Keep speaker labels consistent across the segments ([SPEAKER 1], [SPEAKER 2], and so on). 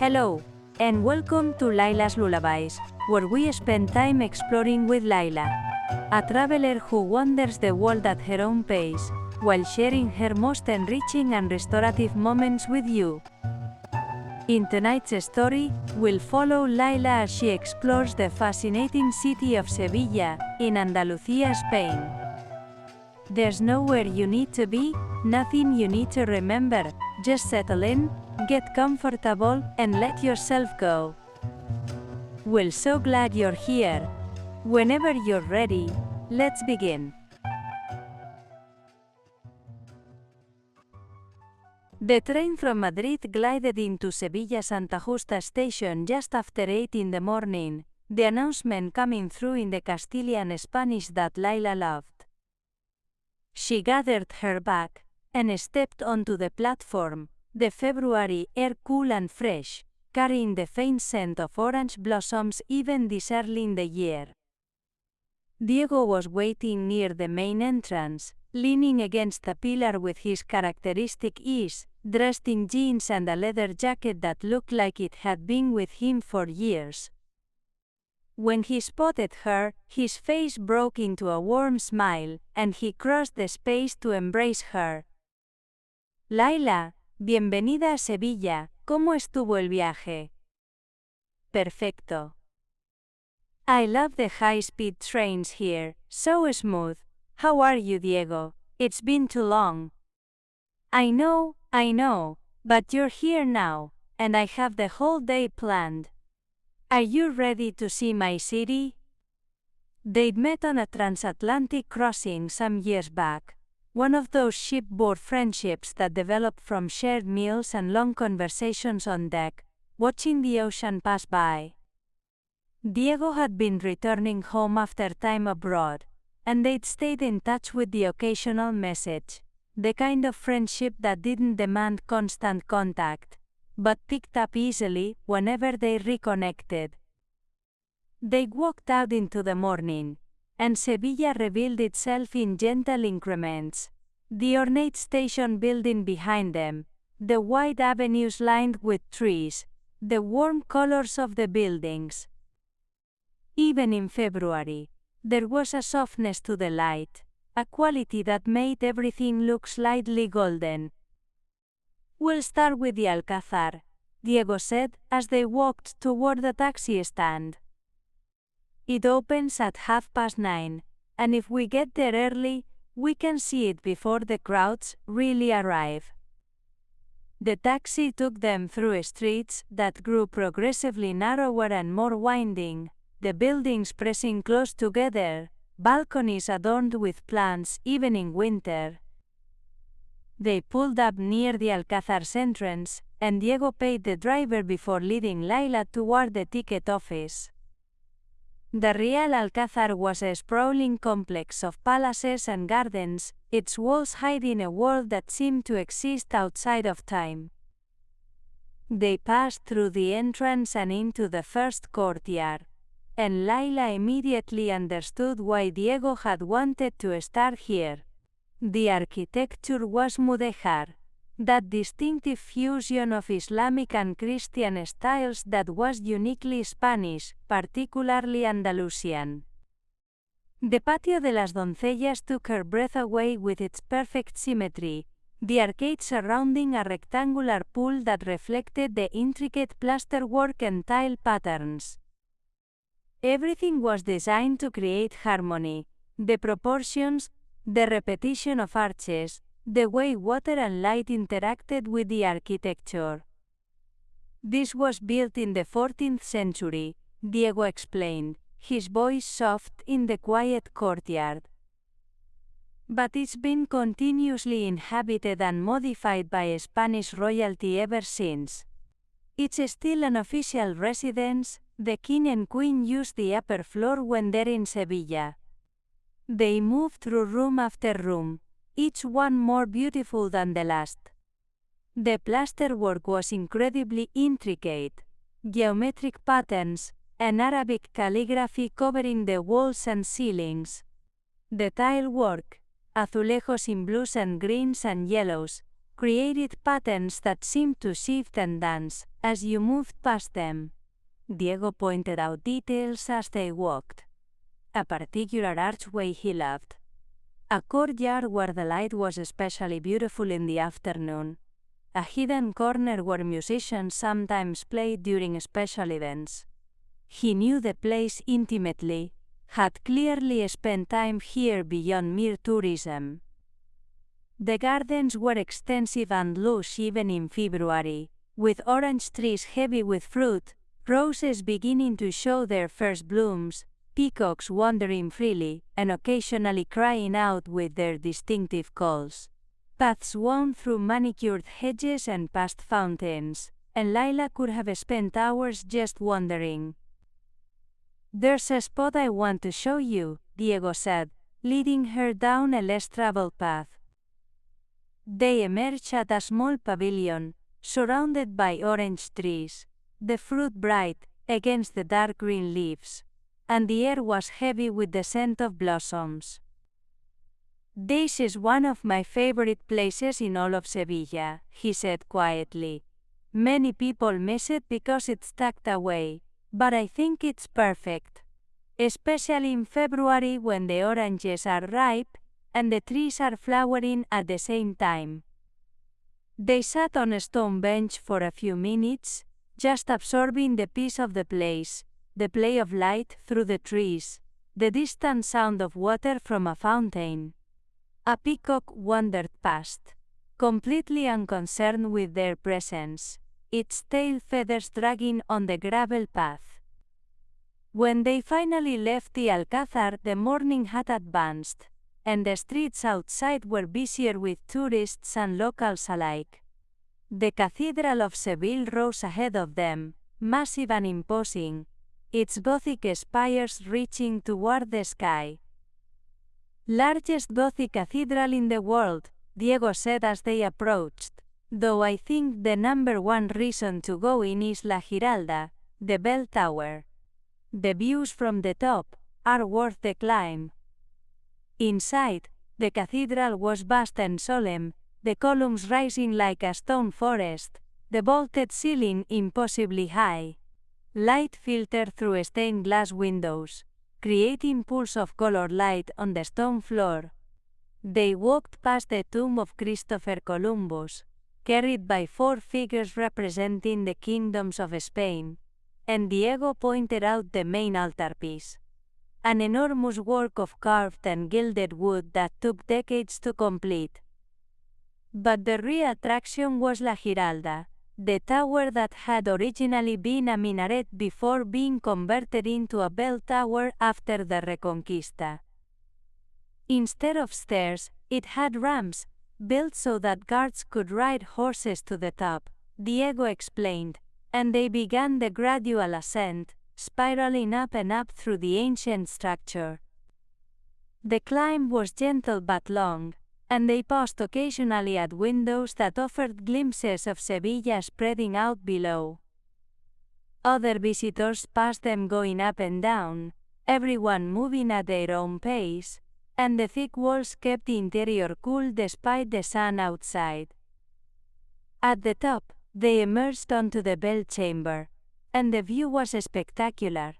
[SPEAKER 1] Hello, and welcome to Lyla's Lullabies, where we spend time exploring with Lyla, a traveler who wanders the world at her own pace, while sharing her most enriching and restorative moments with you. In tonight's story, we'll follow Lyla as she explores the fascinating city of Seville, in Andalusia, Spain. There's nowhere you need to be, nothing you need to remember, just settle in, get comfortable, and let yourself go. We're so glad you're here. Whenever you're ready, let's begin. The train from Madrid glided into Sevilla Santa Justa station just after 8 in the morning, the announcement coming through in the Castilian Spanish that Lyla loved. She gathered her bag and stepped onto the platform, the February air cool and fresh, carrying the faint scent of orange blossoms even this early in the year. Diego was waiting near the main entrance, leaning against a pillar with his characteristic ease, dressed in jeans and a leather jacket that looked like it had been with him for years. When he spotted her, his face broke into a warm smile, and he crossed the space to embrace her. Lyla, bienvenida a Sevilla, ¿cómo estuvo el viaje? Perfecto. I love the high-speed trains here, so smooth. How are you, Diego? It's been too long. I know, but you're here now, and I have the whole day planned. Are you ready to see my city? They'd met on a transatlantic crossing some years back, one of those shipboard friendships that develop from shared meals and long conversations on deck, watching the ocean pass by. Diego had been returning home after time abroad, and they'd stayed in touch with the occasional message, the kind of friendship that didn't demand constant contact, but picked up easily whenever they reconnected. They walked out into the morning, and Sevilla revealed itself in gentle increments. The ornate station building behind them, the wide avenues lined with trees, the warm colors of the buildings. Even in February, there was a softness to the light, a quality that made everything look slightly golden. We'll start with the Alcázar, Diego said as they walked toward the taxi stand. It opens at 9:30, and if we get there early, we can see it before the crowds really arrive. The taxi took them through streets that grew progressively narrower and more winding, the buildings pressing close together, balconies adorned with plants even in winter. They pulled up near the Alcázar's entrance, and Diego paid the driver before leading Lyla toward the ticket office. The Real Alcázar was a sprawling complex of palaces and gardens, its walls hiding a world that seemed to exist outside of time. They passed through the entrance and into the first courtyard, and Lyla immediately understood why Diego had wanted to start here. The architecture was Mudéjar, that distinctive fusion of Islamic and Christian styles that was uniquely Spanish, particularly Andalusian. The patio de las doncellas took her breath away with its perfect symmetry, the arcade surrounding a rectangular pool that reflected the intricate plasterwork and tile patterns. Everything was designed to create harmony, the proportions, the repetition of arches, the way water and light interacted with the architecture. This was built in the 14th century, Diego explained, his voice soft in the quiet courtyard. But it's been continuously inhabited and modified by Spanish royalty ever since. It's still an official residence. The king and queen use the upper floor when they're in Sevilla. They move through room after room, each one more beautiful than the last. The plasterwork was incredibly intricate, geometric patterns, and Arabic calligraphy covering the walls and ceilings. The tile work, azulejos in blues and greens and yellows, created patterns that seemed to shift and dance as you moved past them. Diego pointed out details as they walked. A particular archway he loved. A courtyard where the light was especially beautiful in the afternoon. A hidden corner where musicians sometimes played during special events. He knew the place intimately, had clearly spent time here beyond mere tourism. The gardens were extensive and lush even in February, with orange trees heavy with fruit, roses beginning to show their first blooms, peacocks wandering freely and occasionally crying out with their distinctive calls. Paths wound through manicured hedges and past fountains, and Lyla could have spent hours just wandering. "There's a spot I want to show you," Diego said, leading her down a less traveled path. They emerged at a small pavilion, surrounded by orange trees, the fruit bright against the dark green leaves, and the air was heavy with the scent of blossoms. "This is one of my favorite places in all of Seville," he said quietly. "Many people miss it because it's tucked away, but I think it's perfect. Especially in February when the oranges are ripe and the trees are flowering at the same time." They sat on a stone bench for a few minutes, just absorbing the peace of the place, the play of light through the trees, the distant sound of water from a fountain. A peacock wandered past, completely unconcerned with their presence, its tail feathers dragging on the gravel path. When they finally left the Alcázar, the morning had advanced, and the streets outside were busier with tourists and locals alike. The Cathedral of Seville rose ahead of them, massive and imposing, its Gothic spires reaching toward the sky. "Largest Gothic cathedral in the world," Diego said as they approached, "though I think the #1 reason to go in is La Giralda, the bell tower. The views from the top are worth the climb." Inside, the cathedral was vast and solemn, the columns rising like a stone forest, the vaulted ceiling impossibly high. Light filtered through stained glass windows, creating pools of colored light on the stone floor. They walked past the tomb of Christopher Columbus, carried by 4 figures representing the kingdoms of Spain, and Diego pointed out the main altarpiece. An enormous work of carved and gilded wood that took decades to complete. But the real attraction was La Giralda, the tower that had originally been a minaret before being converted into a bell tower after the Reconquista. Instead of stairs, it had ramps, built so that guards could ride horses to the top, Diego explained, and they began the gradual ascent, spiraling up and up through the ancient structure. The climb was gentle but long, and they paused occasionally at windows that offered glimpses of Seville spreading out below. Other visitors passed them going up and down, everyone moving at their own pace, and the thick walls kept the interior cool despite the sun outside. At the top, they emerged onto the bell chamber, and the view was spectacular.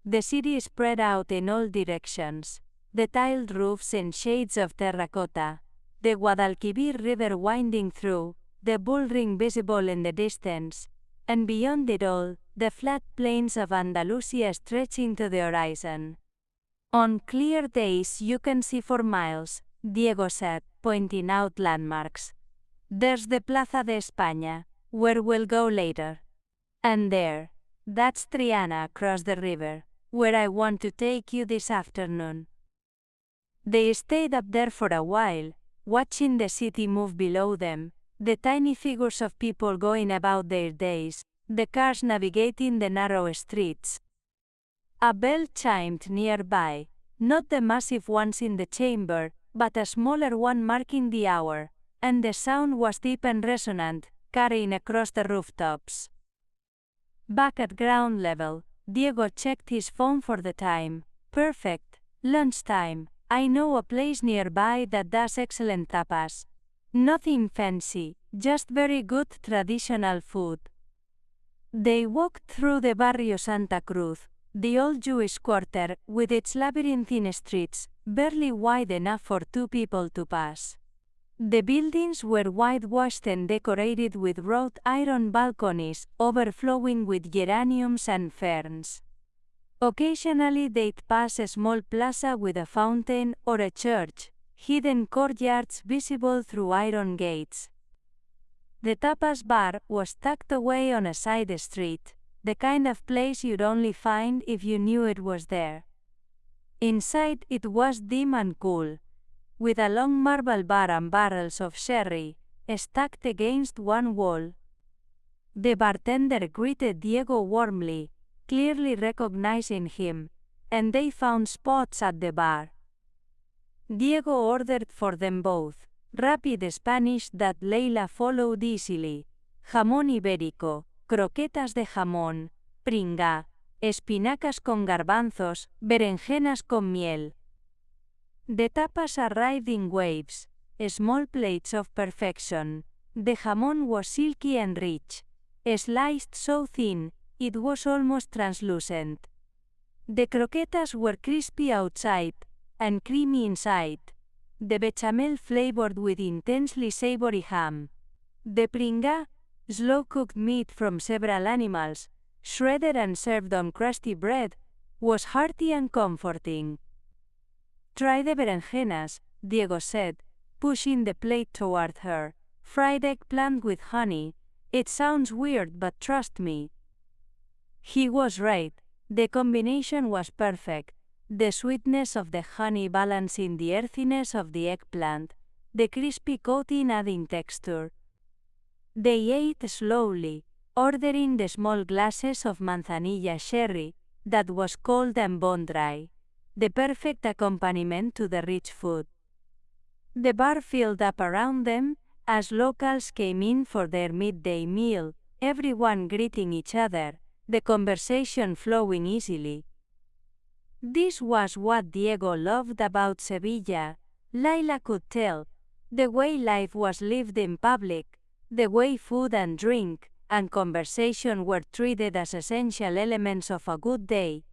[SPEAKER 1] The city spread out in all directions, the tiled roofs in shades of terracotta, the Guadalquivir River winding through, the bull ring visible in the distance, and beyond it all, the flat plains of Andalusia stretching to the horizon. "On clear days you can see for miles," Diego said, pointing out landmarks. "There's the Plaza de España, where we'll go later. And there, that's Triana across the river, where I want to take you this afternoon." They stayed up there for a while, watching the city move below them, the tiny figures of people going about their days, the cars navigating the narrow streets. A bell chimed nearby, not the massive ones in the chamber, but a smaller one marking the hour, and the sound was deep and resonant, carrying across the rooftops. Back at ground level, Diego checked his phone for the time. "Perfect. Lunchtime. I know a place nearby that does excellent tapas. Nothing fancy, just very good traditional food. They walked through the Barrio Santa Cruz, the old Jewish quarter, with its labyrinthine streets, barely wide enough for two people to pass. The buildings were whitewashed and decorated with wrought iron balconies, overflowing with geraniums and ferns. Occasionally they'd pass a small plaza with a fountain or a church, hidden courtyards visible through iron gates. The tapas bar was tucked away on a side street, the kind of place you'd only find if you knew it was there. Inside it was dim and cool, with a long marble bar and barrels of sherry, stacked against one wall. The bartender greeted Diego warmly, clearly recognizing him, and they found spots at the bar. Diego ordered for them both, rapid Spanish that Lyla followed easily, jamón ibérico, croquetas de jamón, pringá, espinacas con garbanzos, berenjenas con miel. The tapas arrived in waves, small plates of perfection. The jamón was silky and rich, sliced so thin, it was almost translucent. The croquetas were crispy outside, and creamy inside. The bechamel flavored with intensely savory ham. The pringá, slow-cooked meat from several animals, shredded and served on crusty bread, was hearty and comforting. Try the berenjenas, Diego said, pushing the plate toward her. Fried eggplant with honey. It sounds weird, but trust me. He was right. The combination was perfect. The sweetness of the honey balancing the earthiness of the eggplant, the crispy coating adding texture. They ate slowly, ordering the small glasses of manzanilla sherry, that was cold and bone-dry, the perfect accompaniment to the rich food. The bar filled up around them, as locals came in for their midday meal, everyone greeting each other, the conversation flowing easily. This was what Diego loved about Sevilla, Lyla could tell, the way life was lived in public, the way food and drink, and conversation were treated as essential elements of a good day.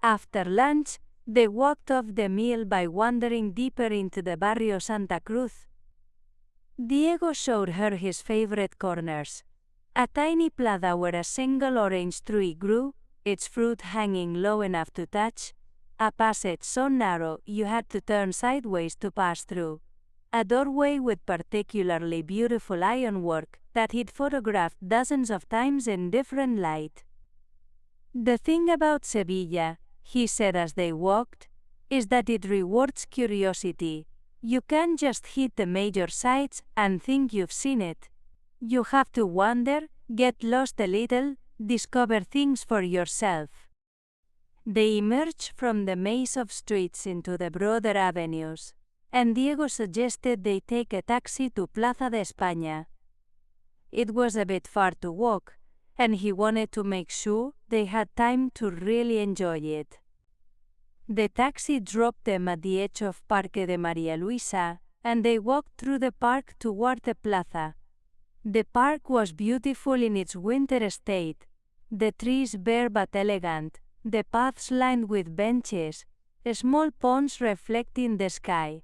[SPEAKER 1] After lunch, they walked off the meal by wandering deeper into the Barrio Santa Cruz. Diego showed her his favorite corners. A tiny plaza where a single orange tree grew, its fruit hanging low enough to touch, a passage so narrow you had to turn sideways to pass through, a doorway with particularly beautiful ironwork that he'd photographed dozens of times in different light. The thing about Sevilla, he said as they walked, is that it rewards curiosity. You can't just hit the major sites and think you've seen it. You have to wander, get lost a little, discover things for yourself. They emerged from the maze of streets into the broader avenues, and Diego suggested they take a taxi to Plaza de España. It was a bit far to walk, and he wanted to make sure they had time to really enjoy it. The taxi dropped them at the edge of Parque de María Luisa, and they walked through the park toward the plaza. The park was beautiful in its winter state, the trees bare but elegant, the paths lined with benches, small ponds reflecting the sky.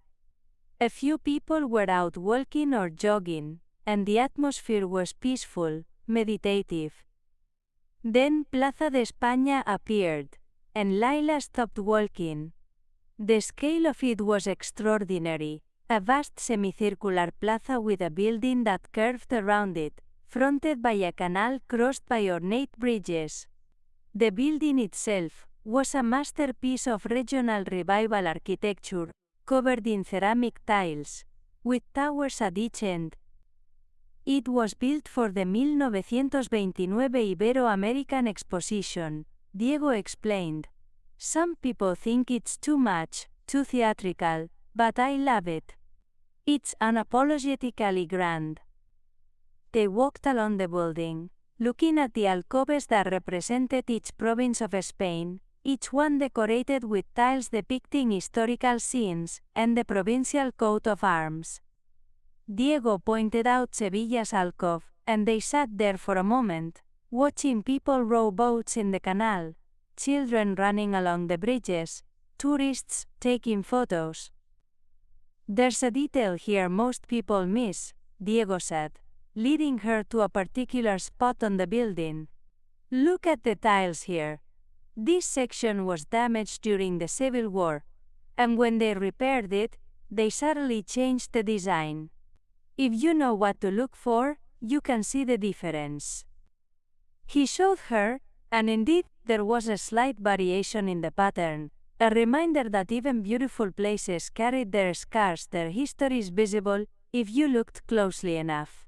[SPEAKER 1] A few people were out walking or jogging, and the atmosphere was peaceful, meditative. Then Plaza de España appeared, and Lyla stopped walking. The scale of it was extraordinary, a vast semicircular plaza with a building that curved around it, fronted by a canal crossed by ornate bridges. The building itself was a masterpiece of regional revival architecture, covered in ceramic tiles, with towers at each end. It was built for the 1929 Ibero-American Exposition, Diego explained. Some people think it's too much, too theatrical, but I love it. It's unapologetically grand. They walked along the building, looking at the alcoves that represented each province of Spain, each one decorated with tiles depicting historical scenes and the provincial coat of arms. Diego pointed out Sevilla's alcove, and they sat there for a moment, watching people row boats in the canal, children running along the bridges, tourists taking photos. There's a detail here most people miss, Diego said, leading her to a particular spot on the building. Look at the tiles here. This section was damaged during the Civil War, and when they repaired it, they subtly changed the design. If you know what to look for, you can see the difference. He showed her, and indeed, there was a slight variation in the pattern, a reminder that even beautiful places carried their scars. Their history is visible, if you looked closely enough.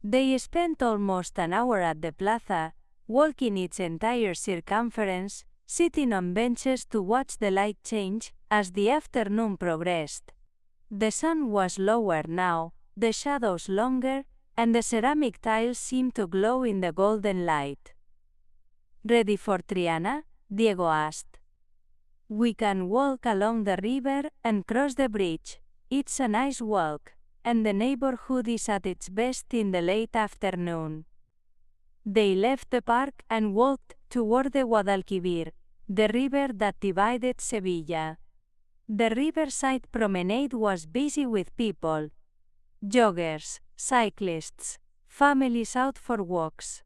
[SPEAKER 1] They spent almost an hour at the plaza, walking its entire circumference, sitting on benches to watch the light change as the afternoon progressed. The sun was lower now, the shadows longer, and the ceramic tiles seemed to glow in the golden light. Ready for Triana? Diego asked. We can walk along the river and cross the bridge. It's a nice walk, and the neighborhood is at its best in the late afternoon. They left the park and walked toward the Guadalquivir, the river that divided Sevilla. The riverside promenade was busy with people. Joggers, cyclists, families out for walks.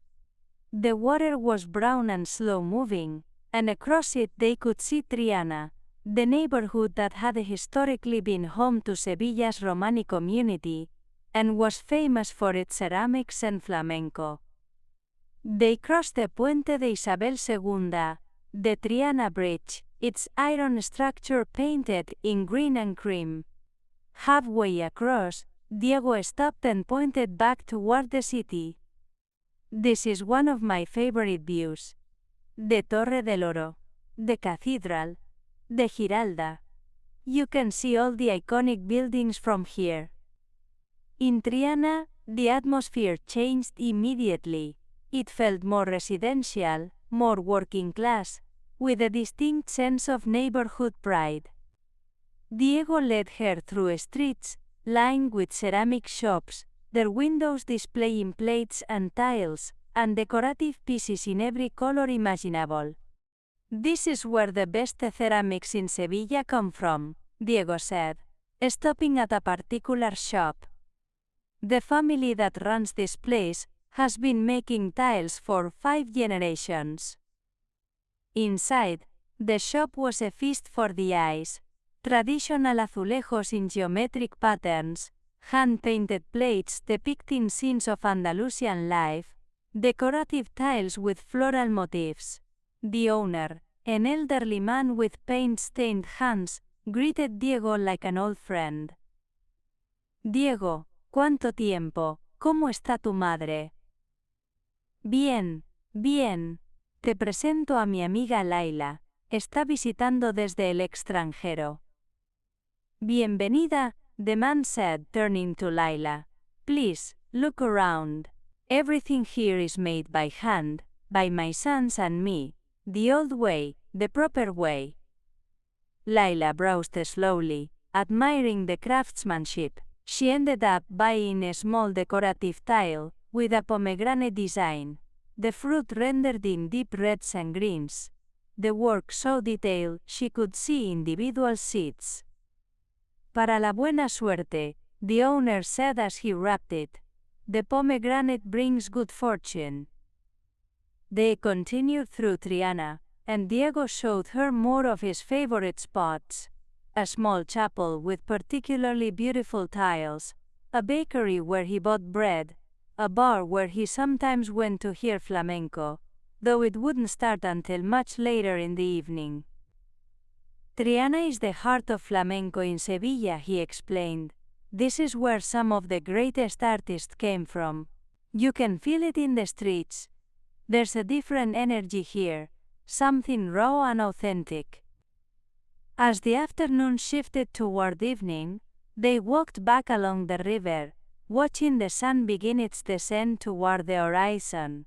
[SPEAKER 1] The water was brown and slow-moving, and across it they could see Triana, the neighborhood that had historically been home to Sevilla's Romani community, and was famous for its ceramics and flamenco. They crossed the Puente de Isabel II, the Triana Bridge, its iron structure painted in green and cream. Halfway across, Diego stopped and pointed back toward the city. This is one of my favorite views. The Torre del Oro, the cathedral, the Giralda. You can see all the iconic buildings from here. In Triana, the atmosphere changed immediately. It felt more residential, more working class, with a distinct sense of neighborhood pride. Diego led her through streets lined with ceramic shops, their windows displaying plates and tiles, and decorative pieces in every color imaginable. This is where the best ceramics in Sevilla come from, Diego said, stopping at a particular shop. The family that runs this place has been making tiles for 5 generations. Inside, the shop was a feast for the eyes. Traditional azulejos in geometric patterns, hand-painted plates depicting scenes of Andalusian life, decorative tiles with floral motifs. The owner, an elderly man with paint-stained hands, greeted Diego like an old friend. Diego, ¿cuánto tiempo? ¿Cómo está tu madre? Bien, bien. Te presento a mi amiga Lyla. Está visitando desde el extranjero. Bienvenida, the man said, turning to Lyla. Please, look around. Everything here is made by hand, by my sons and me, the old way, the proper way. Lyla browsed slowly, admiring the craftsmanship. She ended up buying a small decorative tile, with a pomegranate design, the fruit rendered in deep reds and greens. The work so detailed she could see individual seeds. Para la buena suerte, the owner said as he wrapped it. The pomegranate brings good fortune. They continued through Triana, and Diego showed her more of his favorite spots. A small chapel with particularly beautiful tiles, a bakery where he bought bread, a bar where he sometimes went to hear flamenco, though it wouldn't start until much later in the evening. Triana is the heart of flamenco in Sevilla, he explained. This is where some of the greatest artists came from. You can feel it in the streets. There's a different energy here, something raw and authentic. As the afternoon shifted toward evening, they walked back along the river, watching the sun begin its descent toward the horizon.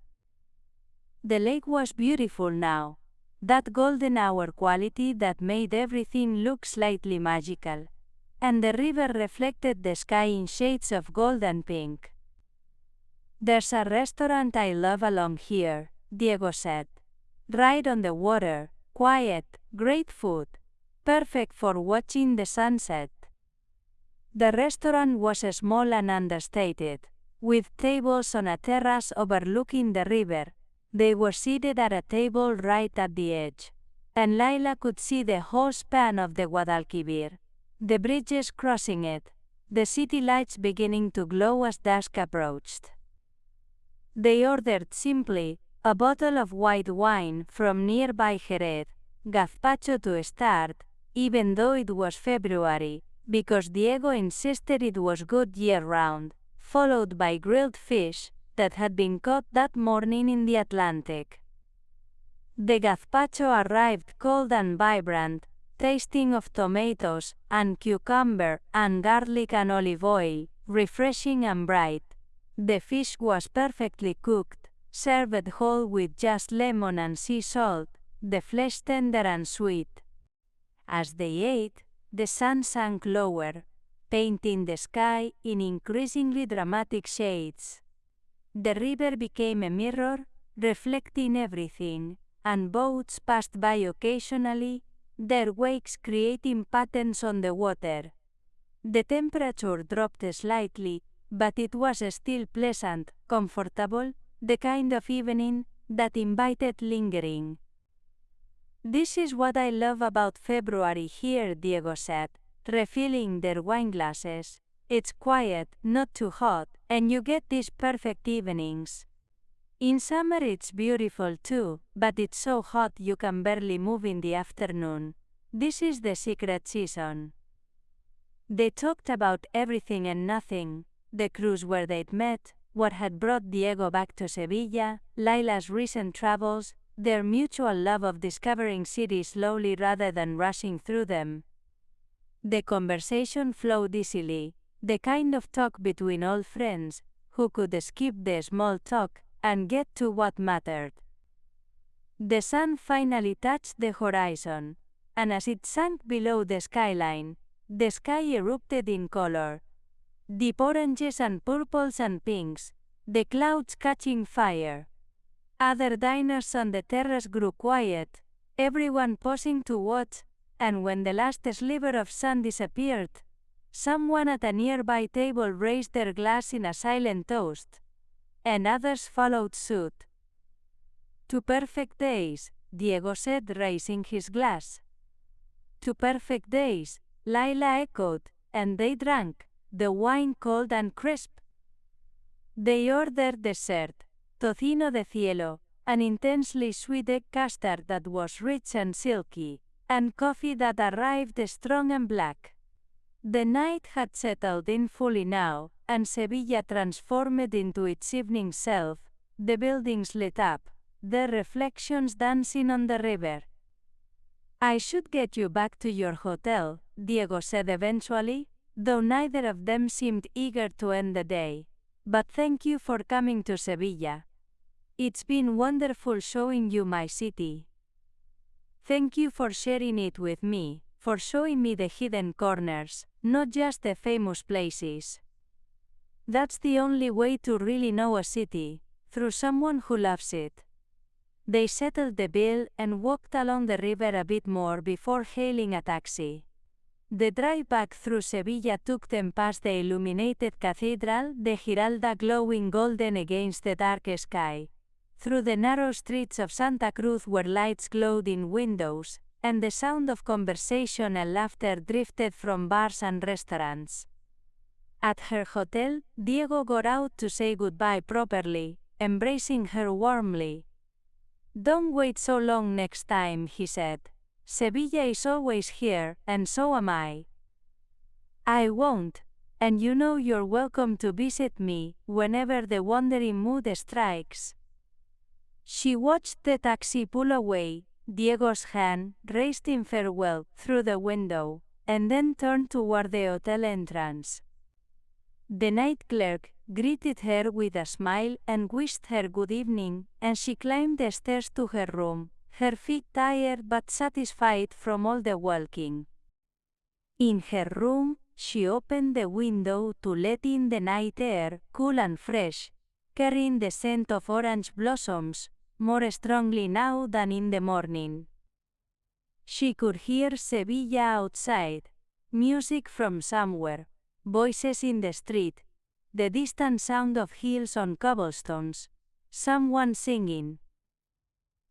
[SPEAKER 1] The lake was beautiful now, that golden hour quality that made everything look slightly magical. and the river reflected the sky in shades of gold and pink. "There's a restaurant I love along here," Diego said. "Right on the water, quiet, great food. Perfect for watching the sunset." The restaurant was small and understated, with tables on a terrace overlooking the river. They were seated at a table right at the edge, and Lyla could see the whole span of the Guadalquivir, the bridges crossing it, the city lights beginning to glow as dusk approached. They ordered simply a bottle of white wine from nearby Jerez, gazpacho to start, even though it was February, because Diego insisted it was good year-round, followed by grilled fish that had been caught that morning in the Atlantic. The gazpacho arrived cold and vibrant, tasting of tomatoes and cucumber and garlic and olive oil, refreshing and bright. The fish was perfectly cooked, served whole with just lemon and sea salt, the flesh tender and sweet. As they ate, the sun sank lower, painting the sky in increasingly dramatic shades. The river became a mirror, reflecting everything, and boats passed by occasionally, their wakes creating patterns on the water. The temperature dropped slightly, but it was still pleasant, comfortable, the kind of evening that invited lingering. "This is what I love about February here," Diego said, refilling their wine glasses. "It's quiet, not too hot, and you get these perfect evenings. In summer it's beautiful too, but it's so hot you can barely move in the afternoon. This is the secret season." They talked about everything and nothing: the cruise where they'd met, what had brought Diego back to Sevilla, Lyla's recent travels, their mutual love of discovering cities slowly rather than rushing through them. The conversation flowed easily, the kind of talk between old friends, who could skip the small talk and get to what mattered. The sun finally touched the horizon, and as it sank below the skyline, the sky erupted in color. Deep oranges and purples and pinks, the clouds catching fire. Other diners on the terrace grew quiet, everyone pausing to watch, and when the last sliver of sun disappeared, someone at a nearby table raised their glass in a silent toast, and others followed suit. "To perfect days," Diego said, raising his glass. "To perfect days," Lyla echoed, and they drank, the wine cold and crisp. They ordered dessert, tocino de cielo, an intensely sweet egg custard that was rich and silky, and coffee that arrived strong and black. The night had settled in fully now, and Sevilla transformed into its evening self, the buildings lit up, their reflections dancing on the river. "I should get you back to your hotel," Diego said eventually, though neither of them seemed eager to end the day. "But thank you for coming to Sevilla. It's been wonderful showing you my city. Thank you for sharing it with me, for showing me the hidden corners, not just the famous places. That's the only way to really know a city, through someone who loves it." They settled the bill and walked along the river a bit more before hailing a taxi. The drive back through Sevilla took them past the illuminated cathedral, the Giralda glowing golden against the dark sky, through the narrow streets of Santa Cruz where lights glowed in windows, and the sound of conversation and laughter drifted from bars and restaurants. At her hotel, Diego got out to say goodbye properly, embracing her warmly. "Don't wait so long next time," he said. "Sevilla is always here, and so am I." "I won't, and you know you're welcome to visit me whenever the wandering mood strikes." She watched the taxi pull away, Diego's hand raised in farewell through the window, and then turned toward the hotel entrance. The night clerk greeted her with a smile and wished her good evening, and she climbed the stairs to her room, her feet tired but satisfied from all the walking. In her room, she opened the window to let in the night air, cool and fresh, carrying the scent of orange blossoms, more strongly now than in the morning. She could hear Seville outside, music from somewhere, voices in the street, the distant sound of hills on cobblestones, someone singing.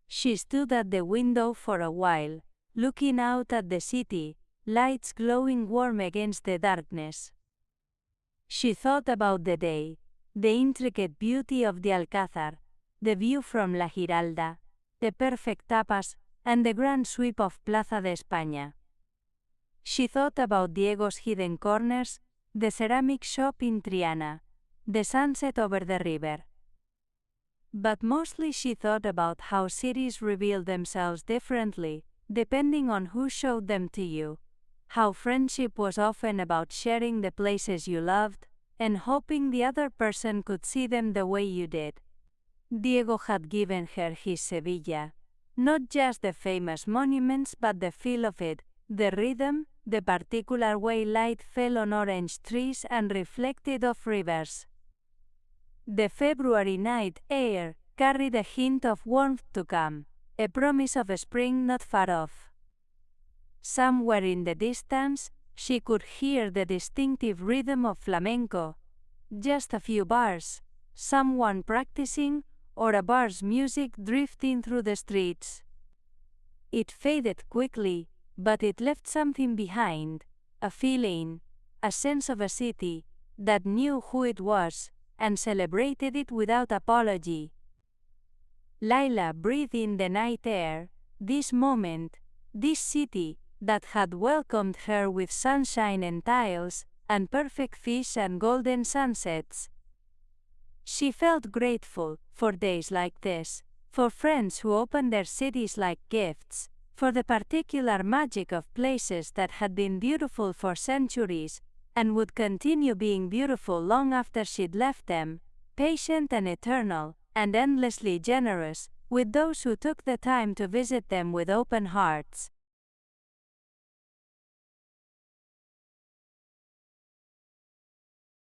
[SPEAKER 1] She stood at the window for a while, looking out at the city, lights glowing warm against the darkness. She thought about the day, the intricate beauty of the Alcázar, the view from La Giralda, the perfect tapas, and the grand sweep of Plaza de España. She thought about Diego's hidden corners, the ceramic shop in Triana, the sunset over the river. But mostly she thought about how cities reveal themselves differently, depending on who showed them to you, how friendship was often about sharing the places you loved, and hoping the other person could see them the way you did. Diego had given her his Sevilla, not just the famous monuments but the feel of it, the rhythm, the particular way light fell on orange trees and reflected off rivers. The February night air carried a hint of warmth to come, a promise of spring not far off. Somewhere in the distance, she could hear the distinctive rhythm of flamenco, just a few bars, someone practicing, or a bar's music drifting through the streets. It faded quickly, but it left something behind, a feeling, a sense of a city that knew who it was and celebrated it without apology. Lyla breathed in the night air, this moment, this city that had welcomed her with sunshine and tiles, and perfect fish and golden sunsets. She felt grateful for days like this, for friends who opened their cities like gifts, for the particular magic of places that had been beautiful for centuries, and would continue being beautiful long after she'd left them, patient and eternal, and endlessly generous, with those who took the time to visit them with open hearts.